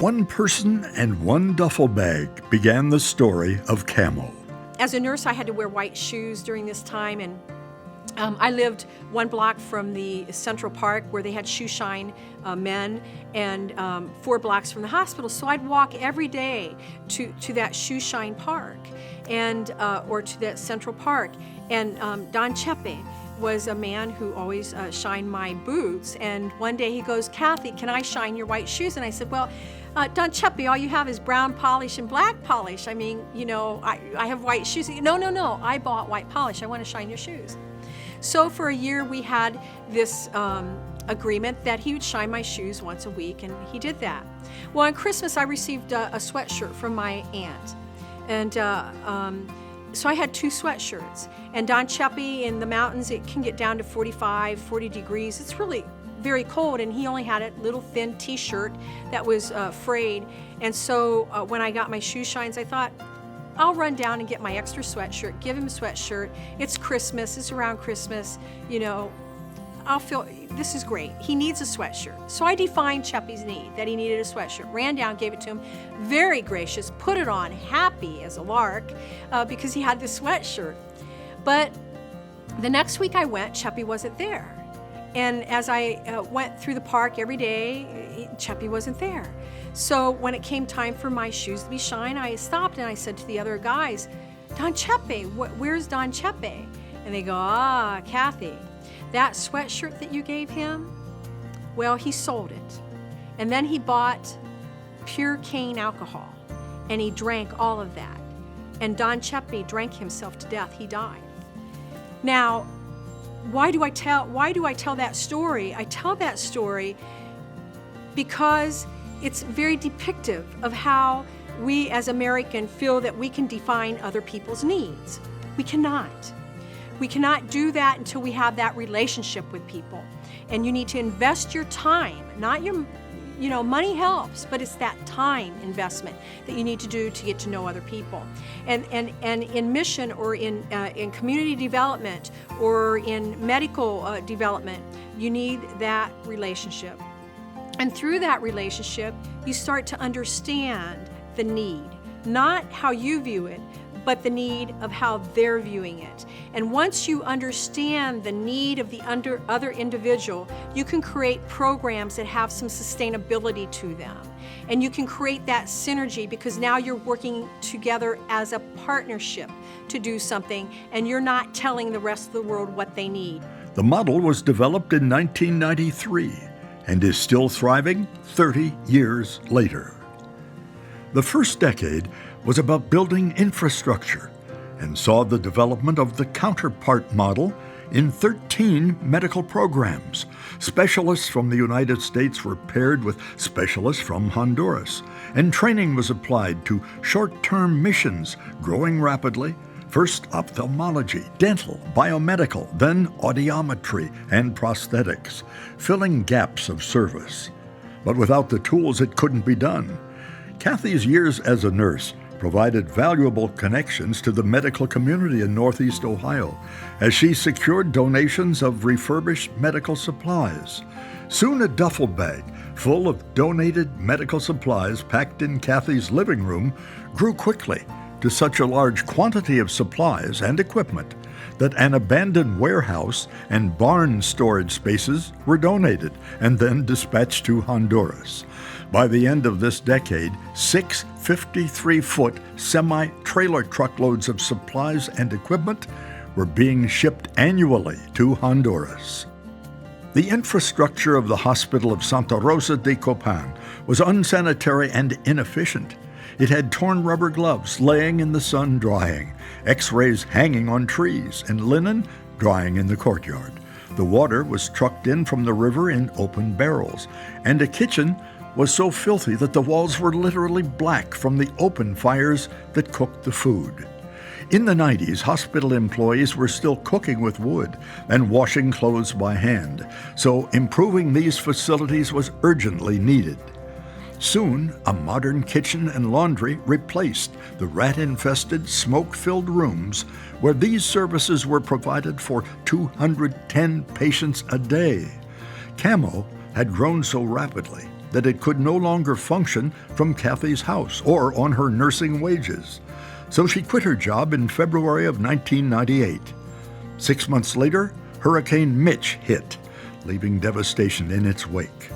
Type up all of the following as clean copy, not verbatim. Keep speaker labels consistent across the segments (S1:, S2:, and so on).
S1: One person and one duffel bag began the story of CAMO.
S2: As a nurse, I had to wear white shoes during this time, and I lived one block from the Central Park where they had shoe shine men, and 4 blocks from the hospital. So I'd walk every day to that shoe shine park, and or to that Central Park. And Don Chepe was a man who always shined my boots. And one day he goes, "Kathy, can I shine your white shoes?" And I said, "Well, Don Chepe, all you have is brown polish and black polish. I mean, you know, I have white shoes." No, I bought white polish. I want to shine your shoes. So for a year we had this agreement that he would shine my shoes once a week, and he did that. Well, on Christmas I received a sweatshirt from my aunt, and so I had 2 sweatshirts. And Don Chepe, in the mountains, it can get down to 45, 40 degrees. It's really very cold, and he only had a little thin t-shirt that was frayed. And so when I got my shoe shines, I thought, I'll run down and get my extra sweatshirt, give him a sweatshirt. It's Christmas, it's around Christmas, you know, I'll feel, this is great. He needs a sweatshirt. So I defined Chepe's need, that he needed a sweatshirt. Ran down, gave it to him, very gracious, put it on, happy as a lark, because he had this sweatshirt. But the next week I went, Chepe wasn't there. And as I went through the park every day, Chepe wasn't there. So when it came time for my shoes to be shined, I stopped and I said to the other guys, "Don Chepe, where's Don Chepe?" And they go, "Ah, Kathy, that sweatshirt that you gave him, well, he sold it. And then he bought pure cane alcohol, and he drank all of that. And Don Chepe drank himself to death. He died." Now, why do I tell that story? I tell that story because it's very depictive of how we as Americans feel that we can define other people's needs. We cannot. We cannot do that until we have that relationship with people. And you need to invest your time, not your, money helps, but it's that time investment that you need to do to get to know other people. And in mission, or in community development, or in medical development, you need that relationship. And through that relationship, you start to understand the need, not how you view it, but the need of how they're viewing it. And once you understand the need of the other individual, you can create programs that have some sustainability to them. And you can create that synergy, because now you're working together as a partnership to do something, and you're not telling the rest of the world what they need.
S1: The model was developed in 1993 and is still thriving 30 years later. The first decade was about building infrastructure and saw the development of the counterpart model in 13 medical programs. Specialists from the United States were paired with specialists from Honduras, and training was applied to short-term missions growing rapidly. First ophthalmology, dental, biomedical, then audiometry and prosthetics, filling gaps of service. But without the tools, it couldn't be done. Kathy's years as a nurse provided valuable connections to the medical community in Northeast Ohio as she secured donations of refurbished medical supplies. Soon a duffel bag full of donated medical supplies packed in Kathy's living room grew quickly to such a large quantity of supplies and equipment that an abandoned warehouse and barn storage spaces were donated and then dispatched to Honduras. By the end of this decade, 6 53-foot semi-trailer truckloads of supplies and equipment were being shipped annually to Honduras. The infrastructure of the hospital of Santa Rosa de Copan was unsanitary and inefficient. It had torn rubber gloves laying in the sun drying, x-rays hanging on trees, and linen drying in the courtyard. The water was trucked in from the river in open barrels, and a kitchen was so filthy that the walls were literally black from the open fires that cooked the food. In the 90s, hospital employees were still cooking with wood and washing clothes by hand, so improving these facilities was urgently needed. Soon, a modern kitchen and laundry replaced the rat-infested, smoke-filled rooms where these services were provided for 210 patients a day. CAMO had grown so rapidly that it could no longer function from Kathy's house or on her nursing wages. So she quit her job in February of 1998. 6 months later, Hurricane Mitch hit, leaving devastation in its wake.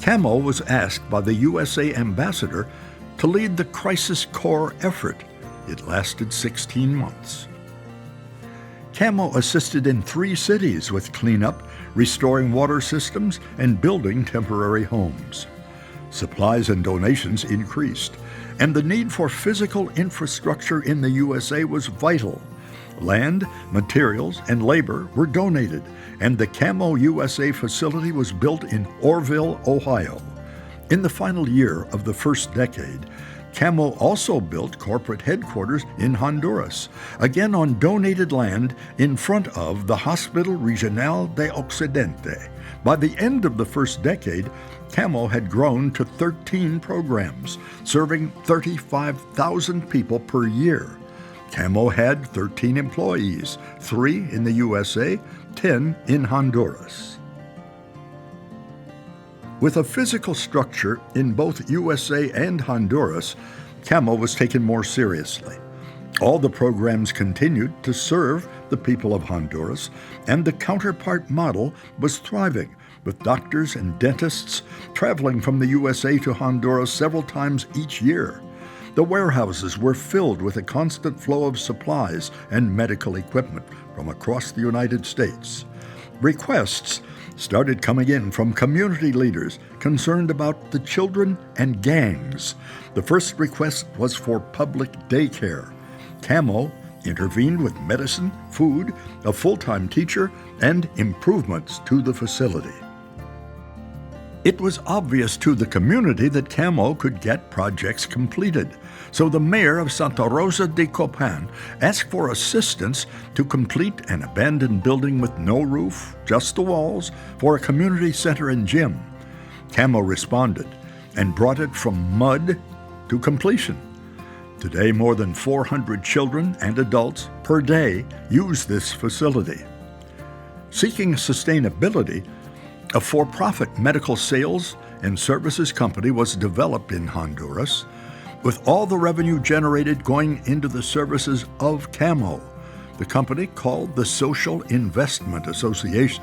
S1: CAMO was asked by the USA ambassador to lead the Crisis Corps effort. It lasted 16 months. CAMO assisted in 3 cities with cleanup, restoring water systems, and building temporary homes. Supplies and donations increased, and the need for physical infrastructure in the USA was vital. Land, materials, and labor were donated, and the CAMO USA facility was built in Orrville, Ohio. In the final year of the first decade, CAMO also built corporate headquarters in Honduras, again on donated land in front of the Hospital Regional de Occidente. By the end of the first decade, CAMO had grown to 13 programs, serving 35,000 people per year. CAMO had 13 employees, 3 in the USA, 10 in Honduras. With a physical structure in both USA and Honduras, CAMO was taken more seriously. All the programs continued to serve the people of Honduras, and the counterpart model was thriving, with doctors and dentists traveling from the USA to Honduras several times each year. The warehouses were filled with a constant flow of supplies and medical equipment from across the United States. Requests started coming in from community leaders concerned about the children and gangs. The first request was for public daycare. CAMO intervened with medicine, food, a full-time teacher, and improvements to the facility. It was obvious to the community that CAMO could get projects completed, so the mayor of Santa Rosa de Copan asked for assistance to complete an abandoned building with no roof, just the walls, for a community center and gym. CAMO responded and brought it from mud to completion. Today, more than 400 children and adults per day use this facility. Seeking sustainability, a for-profit medical sales and services company was developed in Honduras, with all the revenue generated going into the services of CAMO. The company, called the Social Investment Association,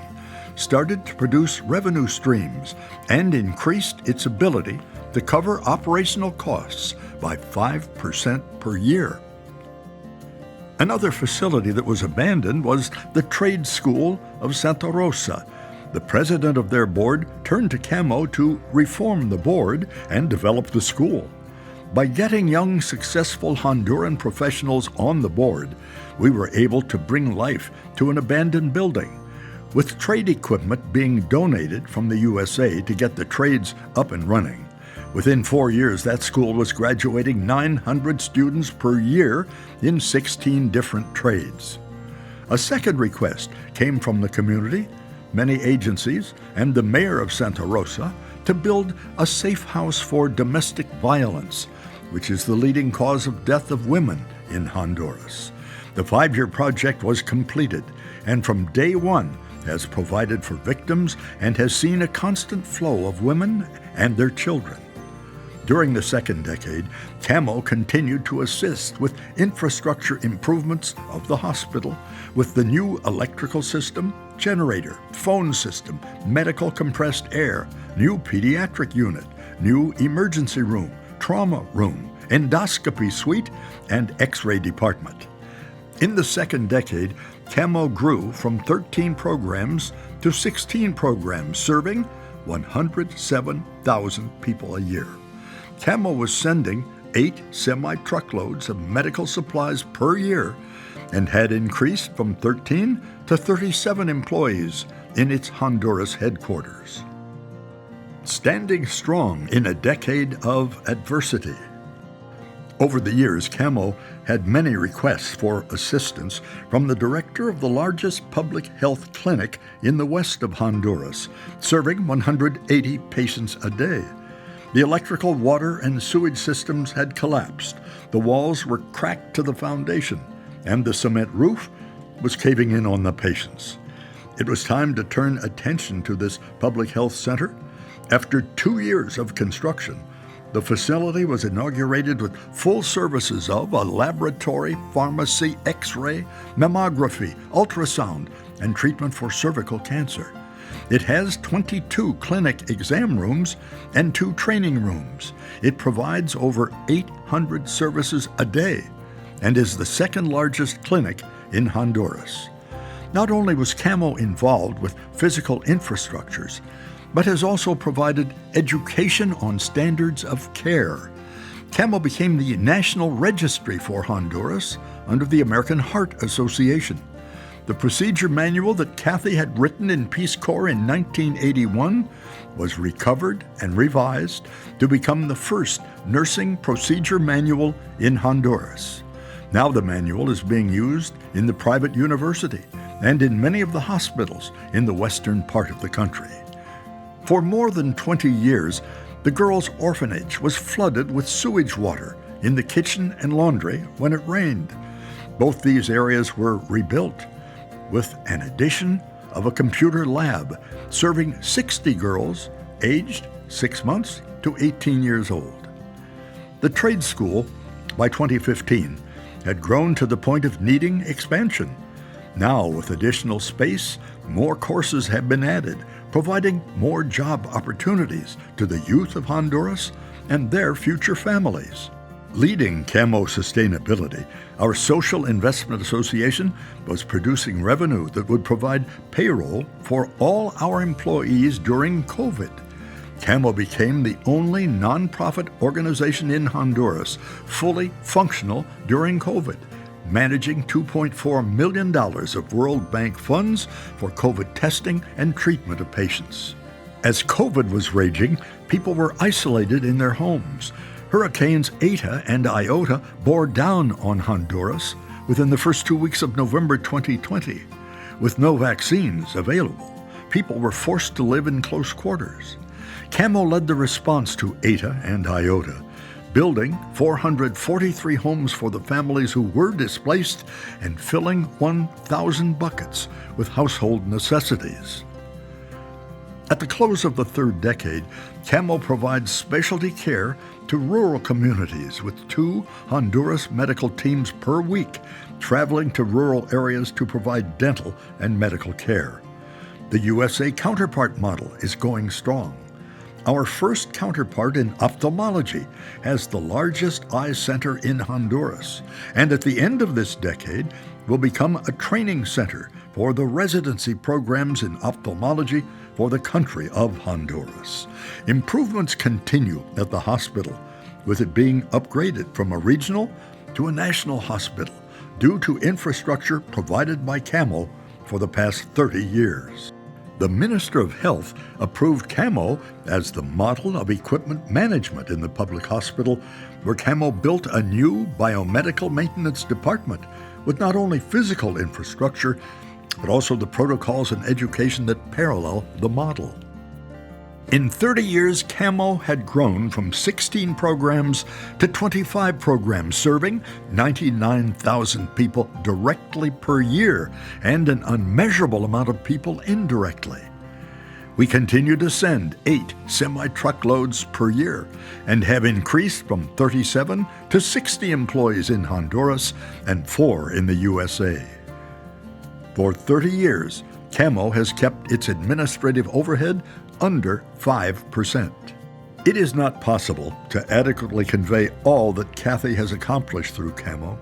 S1: started to produce revenue streams and increased its ability to cover operational costs by 5% per year. Another facility that was abandoned was the Trade School of Santa Rosa. The president of their board turned to CAMO to reform the board and develop the school. By getting young, successful Honduran professionals on the board, we were able to bring life to an abandoned building. With trade equipment being donated from the USA to get the trades up and running, within 4 years that school was graduating 900 students per year in 16 different trades. A second request came from the community, many agencies, and the mayor of Santa Rosa to build a safe house for domestic violence, which is the leading cause of death of women in Honduras. The 5-year project was completed, and from day one has provided for victims and has seen a constant flow of women and their children. During the second decade, CAMO continued to assist with infrastructure improvements of the hospital, with the new electrical system, generator, phone system, medical compressed air, new pediatric unit, new emergency room, trauma room, endoscopy suite, and X-ray department. In the second decade, CAMO grew from 13 programs to 16 programs, serving 107,000 people a year. CAMO was sending 8 semi-truckloads of medical supplies per year and had increased from 13 to 37 employees in its Honduras headquarters. Standing strong in a decade of adversity. Over the years, CAMO had many requests for assistance from the director of the largest public health clinic in the west of Honduras, serving 180 patients a day. The electrical, water, and sewage systems had collapsed. The walls were cracked to the foundation, and the cement roof was caving in on the patients. It was time to turn attention to this public health center. After 2 years of construction, the facility was inaugurated with full services of a laboratory, pharmacy, X-ray, mammography, ultrasound, and treatment for cervical cancer. It has 22 clinic exam rooms and 2 training rooms. It provides over 800 services a day and is the second largest clinic in Honduras. Not only was CAMO involved with physical infrastructures, but has also provided education on standards of care. CAMO became the national registry for Honduras under the American Heart Association. The procedure manual that Kathy had written in Peace Corps in 1981 was recovered and revised to become the first nursing procedure manual in Honduras. Now the manual is being used in the private university and in many of the hospitals in the western part of the country. For more than 20 years, the girls' orphanage was flooded with sewage water in the kitchen and laundry when it rained. Both these areas were rebuilt, with an addition of a computer lab serving 60 girls aged 6 months to 18 years old. The trade school, by 2015, had grown to the point of needing expansion. Now, with additional space, more courses have been added, providing more job opportunities to the youth of Honduras and their future families. Leading CAMO sustainability, our Social Investment Association was producing revenue that would provide payroll for all our employees during COVID. CAMO became the only nonprofit organization in Honduras fully functional during COVID, managing $2.4 million of World Bank funds for COVID testing and treatment of patients. As COVID was raging, people were isolated in their homes. Hurricanes Eta and Iota bore down on Honduras within the first 2 weeks of November 2020. With no vaccines available, people were forced to live in close quarters. CAMO led the response to Eta and Iota, building 443 homes for the families who were displaced and filling 1,000 buckets with household necessities. At the close of the third decade, CAMO provides specialty care to rural communities with 2 Honduras medical teams per week traveling to rural areas to provide dental and medical care. The USA counterpart model is going strong. Our first counterpart in ophthalmology has the largest eye center in Honduras, and at the end of this decade will become a training center for the residency programs in ophthalmology for the country of Honduras. Improvements continue at the hospital, with it being upgraded from a regional to a national hospital due to infrastructure provided by CAMO for the past 30 years. The Minister of Health approved CAMO as the model of equipment management in the public hospital, where CAMO built a new biomedical maintenance department with not only physical infrastructure, but also the protocols and education that parallel the model. In 30 years, CAMO had grown from 16 programs to 25 programs, serving 99,000 people directly per year and an unmeasurable amount of people indirectly. We continue to send 8 semi-truckloads per year and have increased from 37 to 60 employees in Honduras and 4 in the USA. For 30 years, CAMO has kept its administrative overhead under 5%. It is not possible to adequately convey all that Kathy has accomplished through CAMO,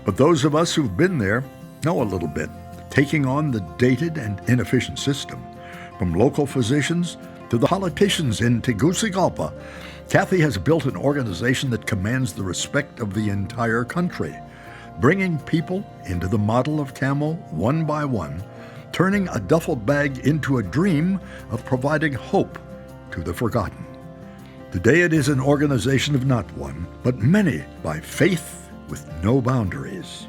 S1: but those of us who've been there know a little bit, taking on the dated and inefficient system. From local physicians to the politicians in Tegucigalpa, Kathy has built an organization that commands the respect of the entire country, bringing people into the model of CAMO one by one, turning a duffel bag into a dream of providing hope to the forgotten. Today it is an organization of not one, but many by faith with no boundaries.